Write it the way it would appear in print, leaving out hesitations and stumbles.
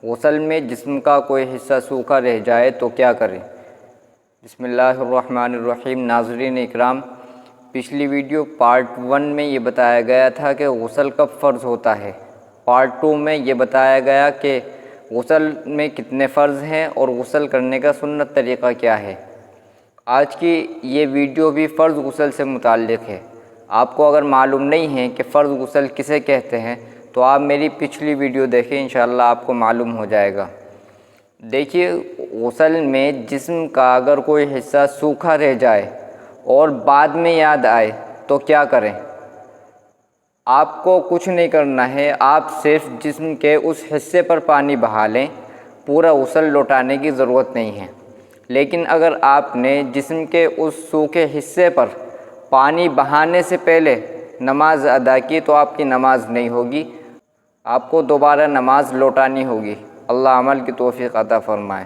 غسل میں جسم کا کوئی حصہ سوکھا رہ جائے تو کیا کریں؟ بسم اللہ الرحمن الرحیم۔ ناظرین اکرام، پچھلی ویڈیو پارٹ 1 میں یہ بتایا گیا تھا کہ غسل کب فرض ہوتا ہے۔ پارٹ 2 میں یہ بتایا گیا کہ غسل میں کتنے فرض ہیں اور غسل کرنے کا سنت طریقہ کیا ہے۔ آج کی یہ ویڈیو بھی فرض غسل سے متعلق ہے۔ آپ کو اگر معلوم نہیں ہے کہ فرض غسل کسے کہتے ہیں تو آپ میری پچھلی ویڈیو دیکھیں، انشاءاللہ آپ کو معلوم ہو جائے گا۔ دیکھیے، غسل میں جسم کا اگر کوئی حصہ سوکھا رہ جائے اور بعد میں یاد آئے تو کیا کریں؟ آپ کو کچھ نہیں کرنا ہے، آپ صرف جسم کے اس حصے پر پانی بہا لیں، پورا غسل لوٹانے کی ضرورت نہیں ہے۔ لیکن اگر آپ نے جسم کے اس سوکھے حصے پر پانی بہانے سے پہلے نماز ادا کی تو آپ کی نماز نہیں ہوگی، آپ کو دوبارہ نماز لوٹانی ہوگی۔ اللہ عمل کی توفیق عطا فرمائے۔